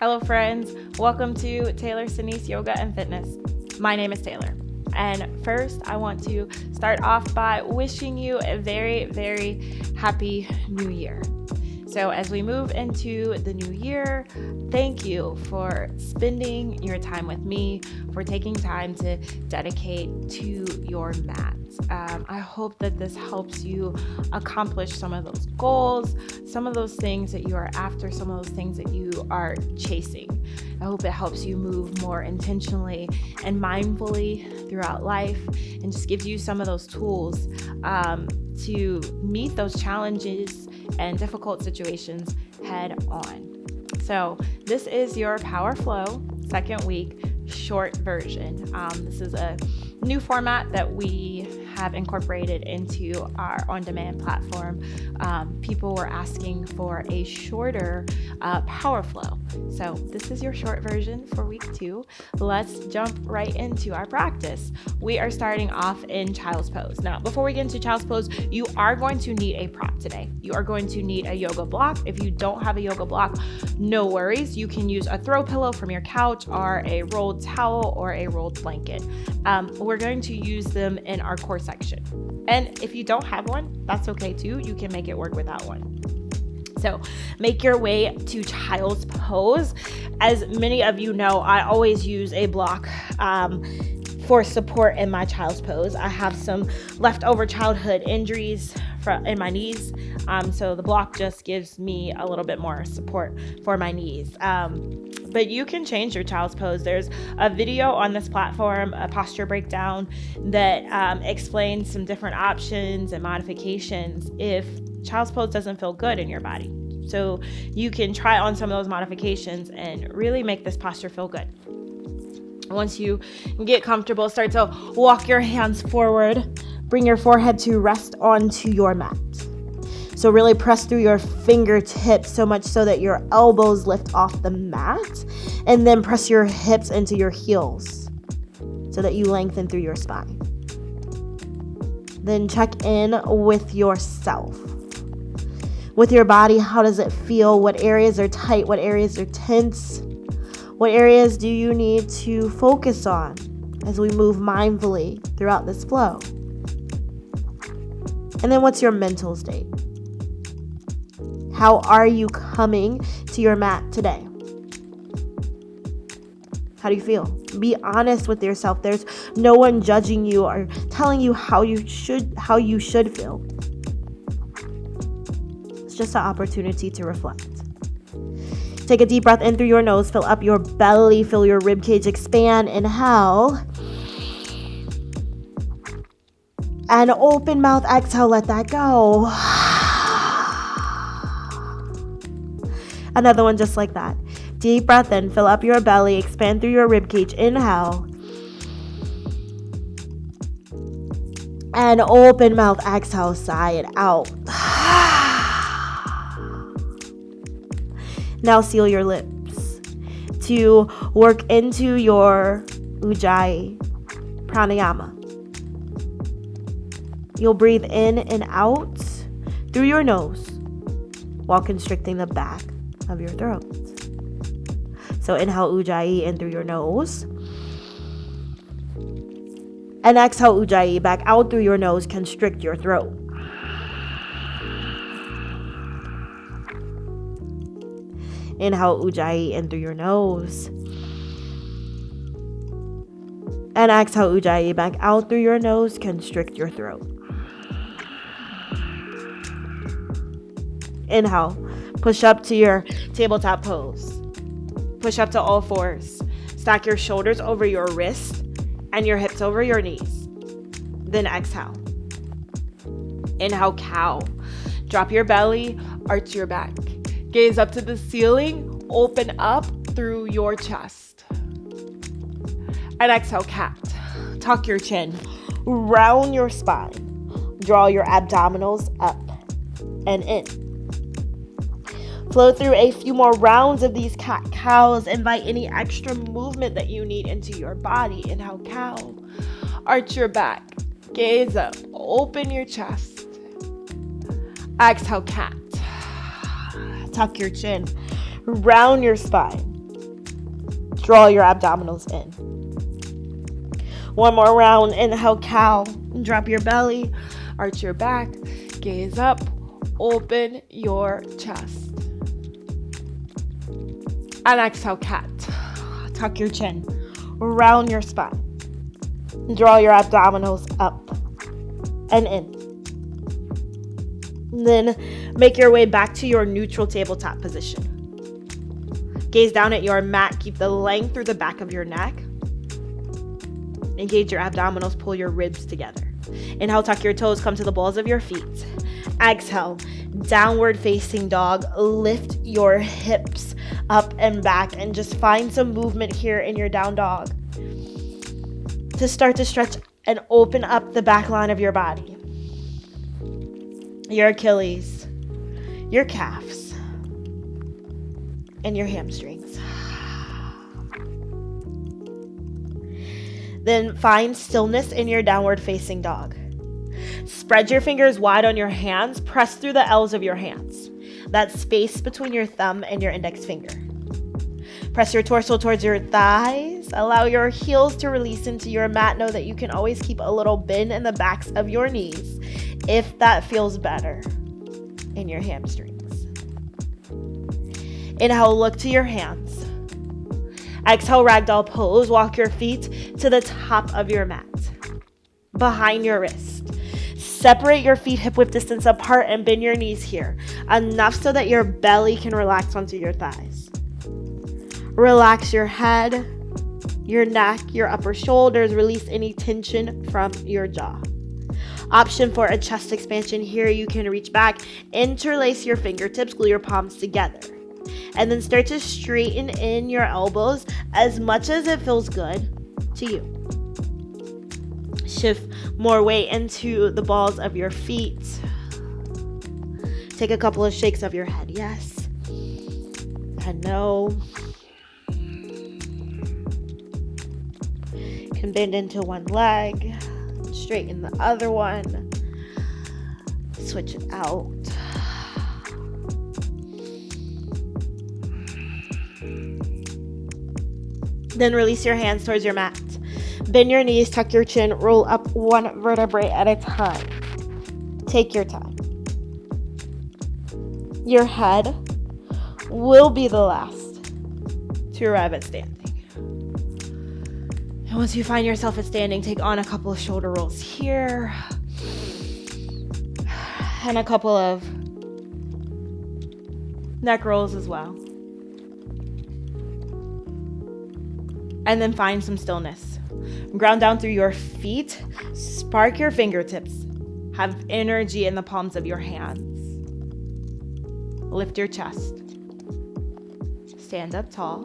Hello friends, welcome to SaNise Yoga and Fitness. My name is Taylor, and first I want to start off by wishing you a very, very happy new year. So as we move into the new year, thank you for spending your time with me, for taking time to dedicate to your mat. I hope that this helps you accomplish some of those goals, some of those things that you are after, some of those things that you are chasing. I hope it helps you move more intentionally and mindfully throughout life and just gives you some of those tools to meet those challenges and difficult situations head on. So this is your Power Flow second week short version. This is a new format that we have incorporated into our on-demand platform. People were asking for a shorter Power Flow. So this is your short version for week 2. Let's jump right into our practice. We are starting off in Child's Pose. Now, before we get into Child's Pose, you are going to need a prop today. You are going to need a yoga block. If you don't have a yoga block, no worries. You can use a throw pillow from your couch or a rolled towel or a rolled blanket. We're going to use them in our core section. And if you don't have one, that's okay too. You can make it work without one. So make your way to Child's Pose. As many of you know, I always use a block for support in my Child's Pose. I have some leftover childhood injuries in my knees. So the block just gives me a little bit more support for my knees. But you can change your Child's Pose. There's a video on this platform, a posture breakdown, that explains some different options and modifications if Child's Pose doesn't feel good in your body. So you can try on some of those modifications and really make this posture feel good. Once you get comfortable, start to walk your hands forward. Bring your forehead to rest onto your mat. So really press through your fingertips so much so that your elbows lift off the mat. And then press your hips into your heels so that you lengthen through your spine. Then check in with yourself. With your body, how does it feel? What areas are tight? What areas are tense? What areas do you need to focus on as we move mindfully throughout this flow? And then what's your mental state? How are you coming to your mat today? How do you feel? Be honest with yourself. There's no one judging you or telling you how you should feel. It's just an opportunity to reflect. Take a deep breath in through your nose. Fill up your belly. Feel your rib cage expand. Inhale. And open mouth. Exhale. Let that go. Another one just like that. Deep breath in. Fill up your belly. Expand through your rib cage. Inhale. And open mouth. Exhale. Sigh it out. Now seal your lips to work into your Ujjayi pranayama. You'll breathe in and out through your nose while constricting the back of your throat. So inhale Ujjayi in through your nose. And exhale Ujjayi back out through your nose, constrict your throat. Inhale Ujjayi in through your nose. And exhale Ujjayi back out through your nose, constrict your throat. Inhale, push up to your tabletop pose. Push up to all fours. Stack your shoulders over your wrist and your hips over your knees. Then exhale. Inhale, cow. Drop your belly, arch your back. Gaze up to the ceiling, open up through your chest. And exhale, cat. Tuck your chin, round your spine. Draw your abdominals up and in. Flow through a few more rounds of these cat-cows. Invite any extra movement that you need into your body. Inhale, cow. Arch your back. Gaze up. Open your chest. Exhale, cat. Tuck your chin. Round your spine. Draw your abdominals in. One more round. Inhale, cow. Drop your belly. Arch your back. Gaze up. Open your chest. And exhale, cat. Tuck your chin. Round your spine. Draw your abdominals up and in. Then make your way back to your neutral tabletop position. Gaze down at your mat. Keep the length through the back of your neck. Engage your abdominals. Pull your ribs together. Inhale, tuck your toes. Come to the balls of your feet. Exhale, downward facing dog. Lift your hips up and back and just find some movement here in your down dog to start to stretch and open up the back line of your body, your Achilles, your calves, and your hamstrings. Then find stillness in your downward facing dog. Spread your fingers wide on your hands. Press through the L's of your hands. That space between your thumb and your index finger. Press your torso towards your thighs. Allow your heels to release into your mat. Know that you can always keep a little bend in the backs of your knees if that feels better in your hamstrings. Inhale, look to your hands. Exhale, ragdoll pose. Walk your feet to the top of your mat, behind your wrist. Separate your feet hip width distance apart and bend your knees here, enough so that your belly can relax onto your thighs. Relax your head, your neck, your upper shoulders. Release any tension from your jaw. Option for a chest expansion here. You can reach back, interlace your fingertips, glue your palms together, and then start to straighten in your elbows as much as it feels good to you. Shift more weight into the balls of your feet. Take a couple of shakes of your head. Yes. And no. Can bend into one leg. Straighten the other one. Switch it out. Then release your hands towards your mat. Bend your knees, tuck your chin, roll up one vertebrae at a time. Take your time. Your head will be the last to arrive at standing. And once you find yourself at standing, take on a couple of shoulder rolls here and a couple of neck rolls as well. And then find some stillness. Ground down through your feet. Spark your fingertips. Have energy in the palms of your hands. Lift your chest. Stand up tall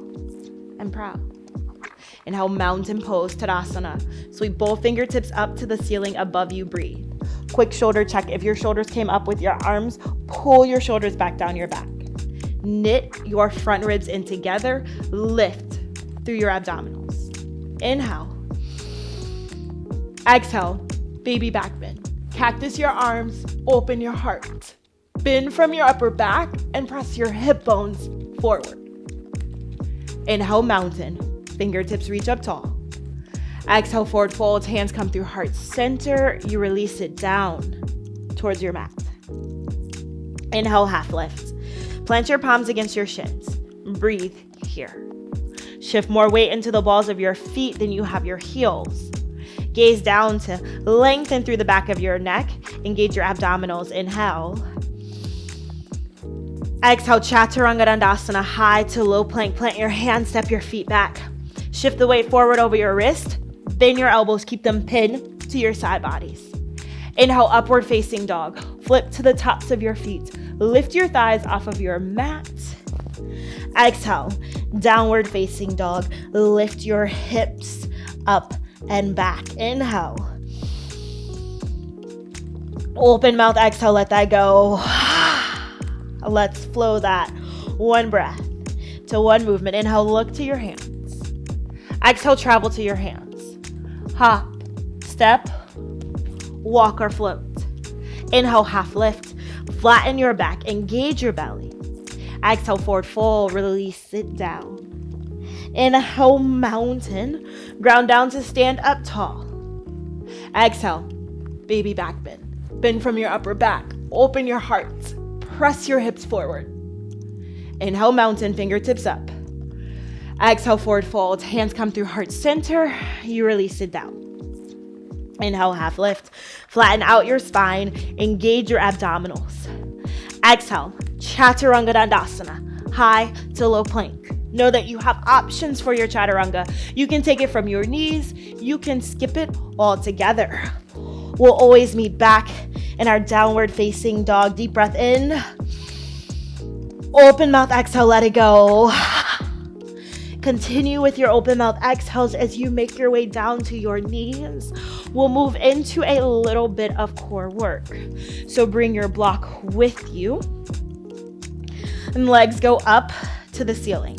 and proud. Inhale, mountain pose, Tadasana. Sweep both fingertips up to the ceiling above you. Breathe. Quick shoulder check. If your shoulders came up with your arms, pull your shoulders back down your back. Knit your front ribs in together. Lift through your abdominals. Inhale. Exhale, baby back bend. Cactus your arms, open your heart. Bend from your upper back and press your hip bones forward. Inhale, mountain. Fingertips reach up tall. Exhale, forward fold. Hands come through heart center. You release it down towards your mat. Inhale, half lift. Plant your palms against your shins. Breathe here. Shift more weight into the balls of your feet than you have your heels. Gaze down to lengthen through the back of your neck. Engage your abdominals. Inhale. Exhale, Chaturanga Dandasana, high to low plank. Plant your hands, step your feet back. Shift the weight forward over your wrist. Bend your elbows, keep them pinned to your side bodies. Inhale, upward facing dog. Flip to the tops of your feet. Lift your thighs off of your mat. Exhale, downward facing dog. Lift your hips up and back. Inhale. Open mouth, exhale, let that go. Let's flow that. One breath to one movement. Inhale, look to your hands. Exhale, travel to your hands. Hop, step, walk or float. Inhale, half lift. Flatten your back, engage your belly. Exhale, forward fold, release it down. Inhale, mountain. Ground down to stand up tall. Exhale, baby back bend. Bend from your upper back. Open your heart. Press your hips forward. Inhale, mountain, fingertips up. Exhale, forward fold. Hands come through heart center. You release it down. Inhale, half lift. Flatten out your spine. Engage your abdominals. Exhale, chaturanga dandasana. High to low plank. Know that you have options for your chaturanga. You can take it from your knees. You can skip it all together. We'll always meet back in our downward facing dog. Deep breath in. Open mouth exhale, let it go. Continue with your open mouth exhales as you make your way down to your knees. We'll move into a little bit of core work. So bring your block with you. And legs go up to the ceiling.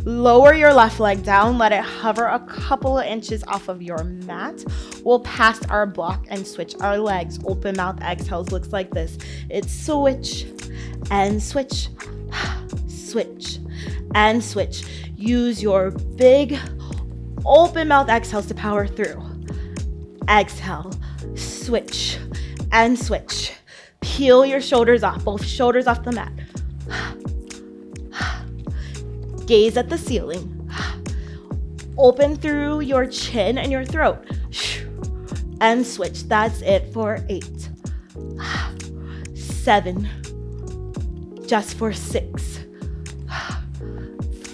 Lower your left leg down. Let it hover a couple of inches off of your mat. We'll pass our block and switch our legs. Open mouth exhales looks like this. It's switch and switch, switch and switch. Use your big open mouth exhales to power through. Exhale, switch and switch. Peel your shoulders off, both shoulders off the mat. Gaze at the ceiling. Open through your chin and your throat. And switch. That's it for 8. 7. Just for 6.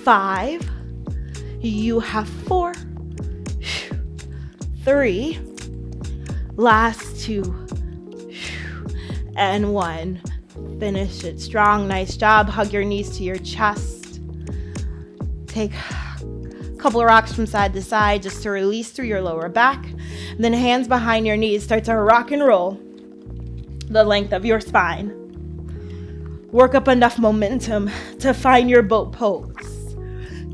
5. You have 4. 3. Last 2. And 1. Finish it strong. Nice job. Hug your knees to your chest. Take a couple of rocks from side to side just to release through your lower back. And then hands behind your knees. Start to rock and roll the length of your spine. Work up enough momentum to find your boat pose.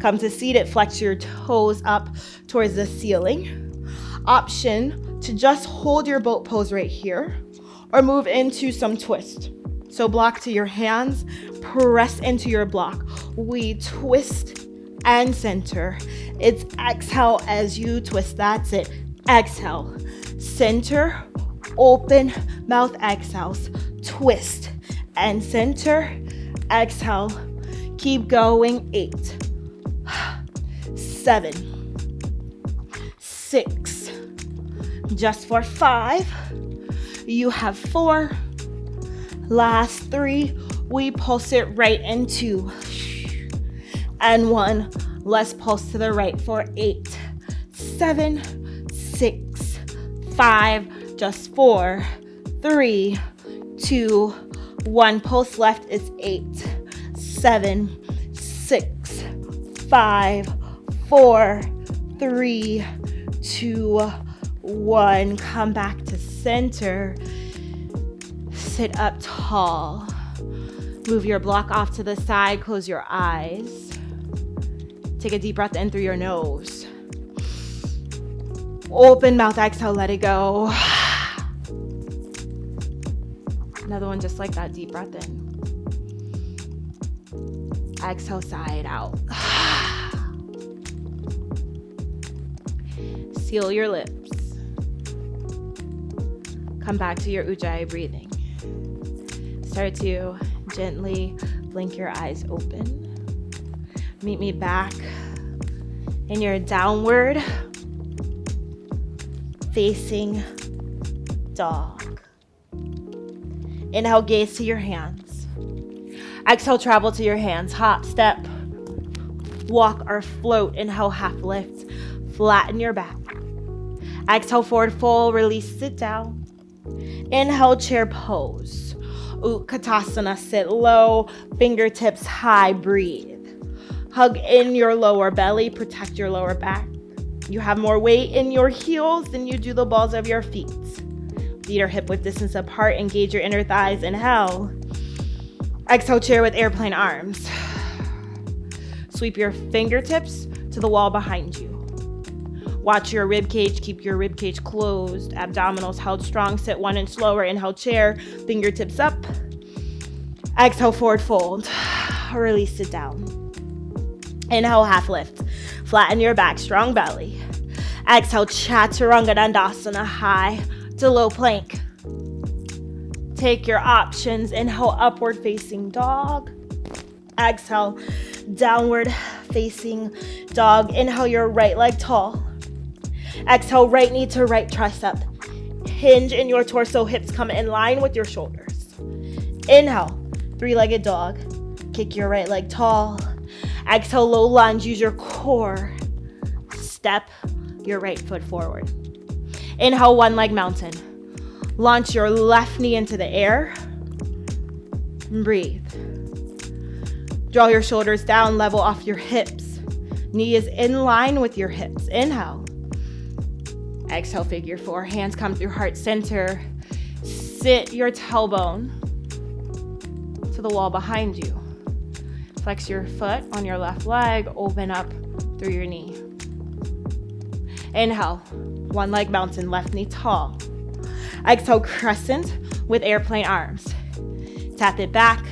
Come to seated, flex your toes up towards the ceiling. Option to just hold your boat pose right here or move into some twist. So block to your hands, press into your block. We twist and center. It's exhale as you twist. That's it. Exhale, center, open mouth exhales, twist and center. Exhale, keep going. 8, 7, 6, just for 5. You have 4. Last 3. We pulse it right into. And 1. Let's pulse to the right for 8, 7, 6, 5. Just 4, 3, 2, 1. Pulse left is 8, 7, 6, 5, 4, 3, 2, 1. Come back to center. Sit up tall. Move your block off to the side. Close your eyes. Take a deep breath in through your nose. Open mouth exhale, let it go. Another one just like that. Deep breath in. Exhale, side out. Seal your lips. Come back to your Ujjayi breathing. Start to gently blink your eyes open. Meet me back in your downward facing dog. Inhale, gaze to your hands. Exhale, travel to your hands. Hop, step, walk or float. Inhale, half lift. Flatten your back. Exhale, forward fold. Release, sit down. Inhale, chair pose. Utkatasana, sit low. Fingertips high, breathe. Hug in your lower belly. Protect your lower back. You have more weight in your heels than you do the balls of your feet. Feet are hip width distance apart. Engage your inner thighs. Inhale. Exhale, chair with airplane arms. Sweep your fingertips to the wall behind you. Watch your rib cage. Keep your rib cage closed. Abdominals held strong. Sit 1 inch lower. Inhale, chair. Fingertips up. Exhale, forward fold. Release it down. Inhale, half lift. Flatten your back, strong belly. Exhale, Chaturanga Dandasana, high to low plank. Take your options. Inhale, upward facing dog. Exhale, downward facing dog. Inhale, your right leg tall. Exhale, right knee to right tricep. Hinge in your torso, hips come in line with your shoulders. Inhale, three-legged dog. Kick your right leg tall. Exhale, low lunge, use your core. Step your right foot forward. Inhale, one leg mountain. Launch your left knee into the air. Breathe. Draw your shoulders down, level off your hips. Knee is in line with your hips. Inhale. Exhale, figure four. Hands come through heart center. Sit your tailbone to the wall behind you. Flex your foot on your left leg. Open up through your knee. Inhale, one leg mountain, left knee tall. Exhale, crescent with airplane arms. Tap it back.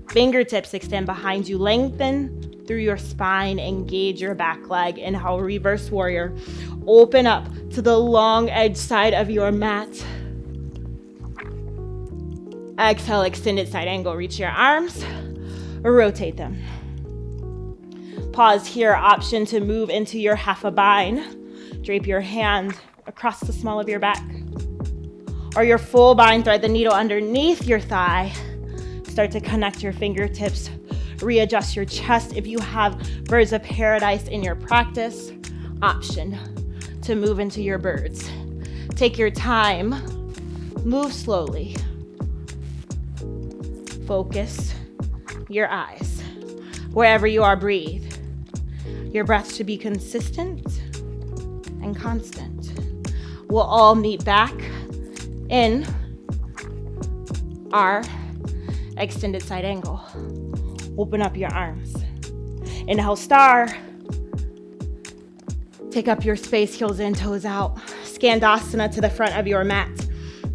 Fingertips extend behind you. Lengthen through your spine. Engage your back leg. Inhale, reverse warrior. Open up to the long edge side of your mat. Exhale, extended side angle. Reach your arms. Rotate them. Pause here. Option to move into your half a bind. Drape your hand across the small of your back. Or your full bind, thread the needle underneath your thigh. Start to connect your fingertips. Readjust your chest. If you have birds of paradise in your practice, option to move into your birds. Take your time. Move slowly. Focus your eyes. Wherever you are, breathe. Your breath should be consistent and constant. We'll all meet back in our extended side angle. Open up your arms. Inhale, star. Take up your space, heels in, toes out. Skandasana to the front of your mat.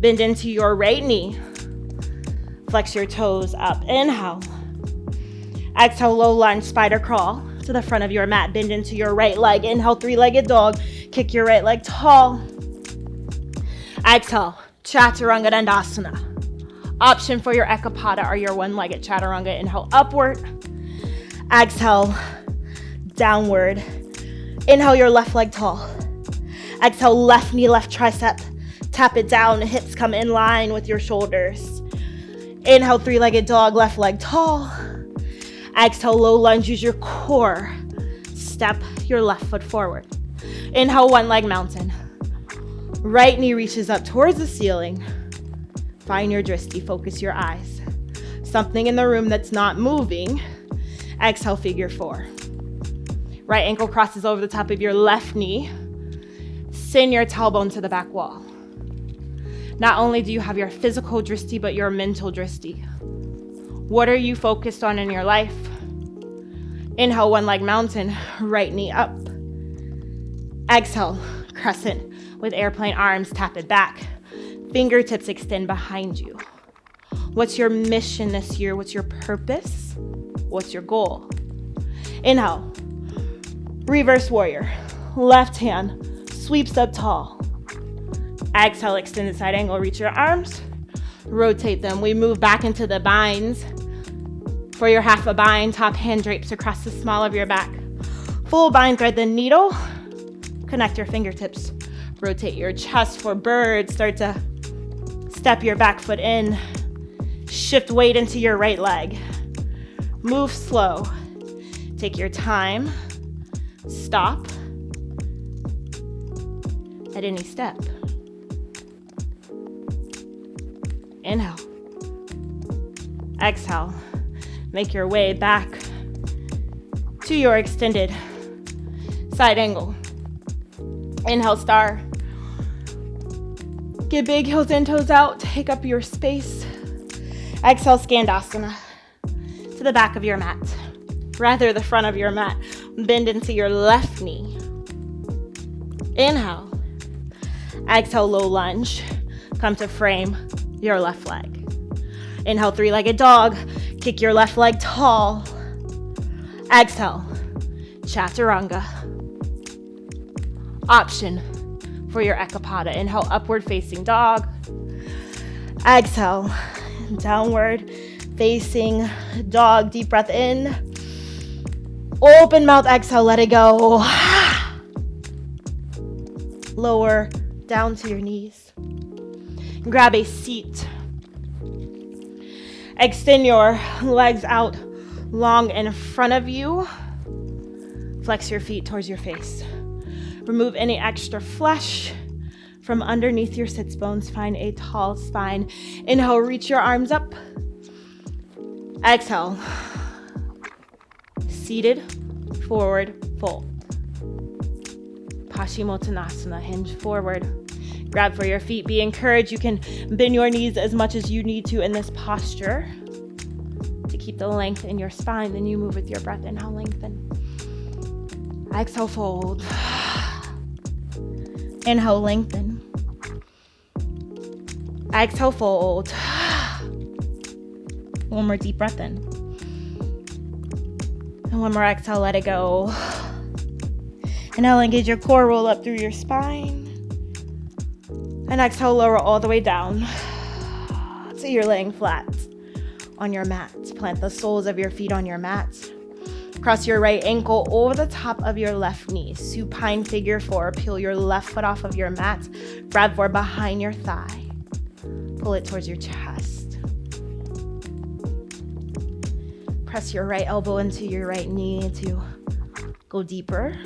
Bend into your right knee. Flex your toes up. Inhale. Exhale, low lunge, spider crawl to the front of your mat. Bend into your right leg. Inhale, three-legged dog. Kick your right leg tall. Exhale, Chaturanga Dandasana. Option for your Ekapada or your one-legged Chaturanga. Inhale, upward. Exhale, downward. Inhale, your left leg tall. Exhale, left knee, left tricep. Tap it down, hips come in line with your shoulders. Inhale, three-legged dog, left leg tall. Exhale, low lunge, use your core. Step your left foot forward. Inhale, one leg mountain. Right knee reaches up towards the ceiling. Find your drishti, focus your eyes. Something in the room that's not moving. Exhale, figure four. Right ankle crosses over the top of your left knee. Send your tailbone to the back wall. Not only do you have your physical drishti, but your mental drishti. What are you focused on in your life? Inhale, one leg mountain, right knee up. Exhale, crescent with airplane arms, tap it back. Fingertips extend behind you. What's your mission this year? What's your purpose? What's your goal? Inhale, reverse warrior. Left hand sweeps up tall. Exhale, extended side angle, reach your arms. Rotate them. We move back into the binds. For your half a bind, top hand drapes across the small of your back. Full bind, thread the needle. Connect your fingertips. Rotate your chest for bird. Start to step your back foot in. Shift weight into your right leg. Move slow. Take your time. Stop at any step. Inhale. Exhale. Make your way back to your extended side angle. Inhale, star. Get big, heels in, toes out. Take up your space. Exhale, Skandasana to the back of your mat. Rather, the front of your mat. Bend into your left knee. Inhale. Exhale, low lunge. Come to frame your left leg. Inhale, three-legged dog. Kick your left leg tall. Exhale, Chaturanga. Option for your Ekapada. Inhale, upward facing dog. Exhale, downward facing dog. Deep breath in. Open mouth, exhale, let it go. Lower down to your knees. Grab a seat. Extend your legs out long in front of you. Flex your feet towards your face. Remove any extra flesh from underneath your sits bones. Find a tall spine. Inhale, reach your arms up. Exhale. Seated, forward, fold. Paschimottanasana, hinge forward. Grab for your feet. Be encouraged. You can bend your knees as much as you need to in this posture to keep the length in your spine. Then you move with your breath. Inhale, lengthen. Exhale, fold. Inhale, lengthen. Exhale, fold. One more deep breath in. And one more exhale, let it go. Inhale, engage your core, roll up through your spine. And exhale, lower all the way down. So you're laying flat on your mat. Plant the soles of your feet on your mat. Cross your right ankle over the top of your left knee. Supine figure four. Peel your left foot off of your mat. Grab for behind your thigh. Pull it towards your chest. Press your right elbow into your right knee to go deeper.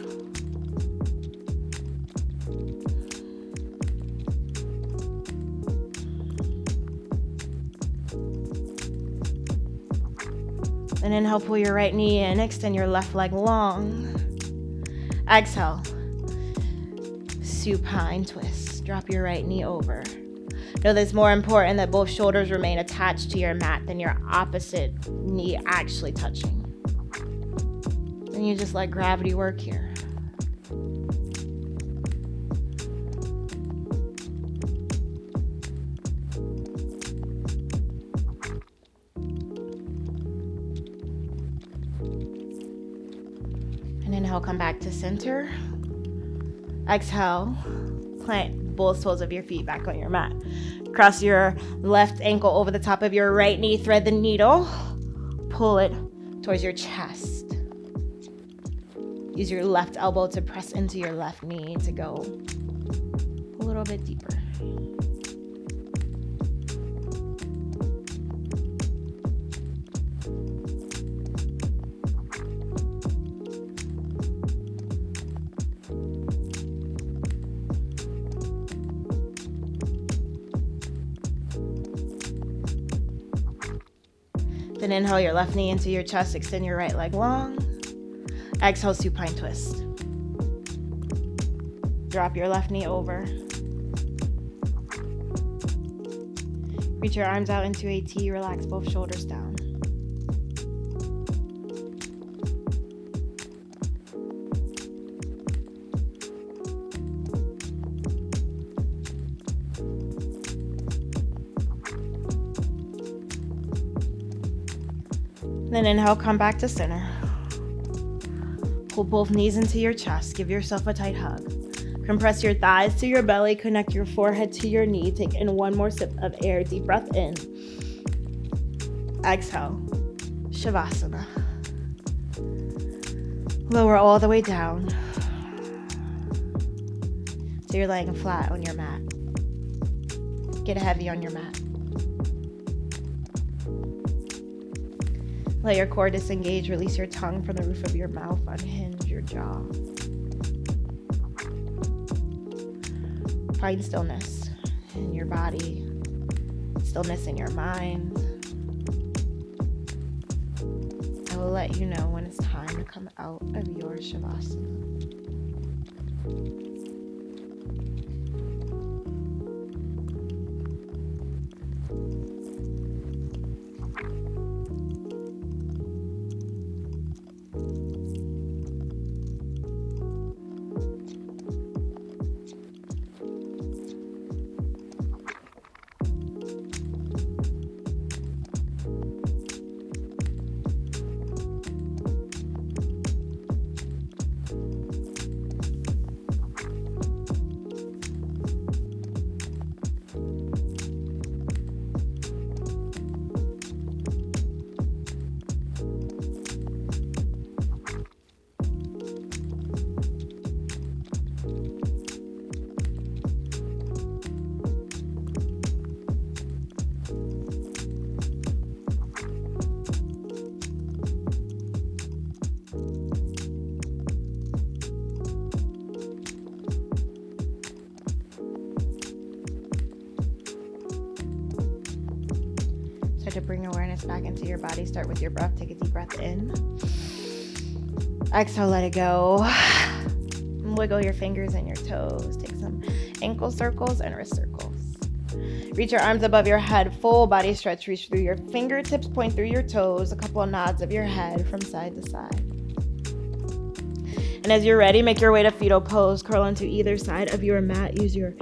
And inhale, pull your right knee in, extend your left leg long. Exhale, supine twist. Drop your right knee over. Know that it's more important that both shoulders remain attached to your mat than your opposite knee actually touching. And you just let gravity work here. And inhale, come back to center. Exhale, plant both soles of your feet back on your mat. Cross your left ankle over the top of your right knee. Thread the needle. Pull it towards your chest. Use your left elbow to press into your left knee to go a little bit deeper. Then inhale your left knee into your chest, extend your right leg long. Exhale, supine twist. Drop your left knee over. Reach your arms out into a T, relax both shoulders down. Then inhale, come back to center. Pull both knees into your chest. Give yourself a tight hug. Compress your thighs to your belly. Connect your forehead to your knee. Take in one more sip of air. Deep breath in. Exhale. Shavasana. Lower all the way down. So you're laying flat on your mat. Get heavy on your mat. Let your core disengage. Release your tongue from the roof of your mouth. Unhinge your jaw. Find stillness in your body, stillness in your mind. I will let you know when it's time to come out of your Shavasana. awareness back into your body. Start with your breath. Take a deep breath in. Exhale, let it go. Wiggle your fingers and your toes. Take some ankle circles and wrist circles. Reach your arms above your head. Full body stretch. Reach through your fingertips. Point through your toes. A couple of nods of your head from side to side. And as you're ready, make your way to fetal pose. Curl onto either side of your mat. Use your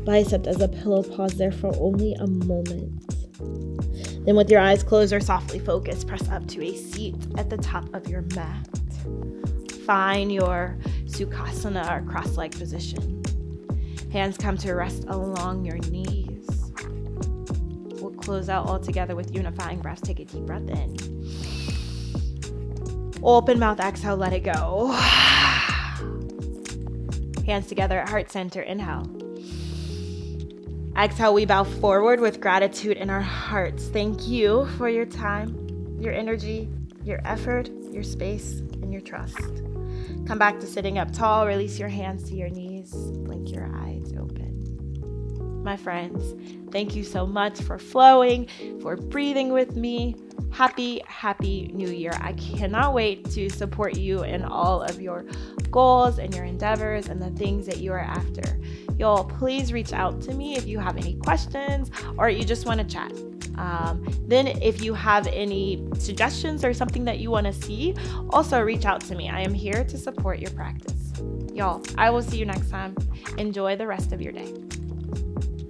bicep as a pillow. Pause there for only a moment. Then with your eyes closed or softly focused, press up to a seat at the top of your mat. Find your Sukhasana or cross-leg position. Hands come to rest along your knees. We'll close out all together with unifying breaths. Take a deep breath in. Open mouth, exhale, let it go. Hands together at heart center, inhale. Exhale, we bow forward with gratitude in our hearts. Thank you for your time, your energy, your effort, your space, and your trust. Come back to sitting up tall. Release your hands to your knees. Blink your eyes open. My friends, thank you so much for flowing, for breathing with me. Happy, happy New Year. I cannot wait to support you in all of your goals and your endeavors and the things that you are after. Y'all, please reach out to me if you have any questions or you just want to chat. Then if you have any suggestions or something that you want to see, also reach out to me. I am here to support your practice. Y'all, I will see you next time. Enjoy the rest of your day.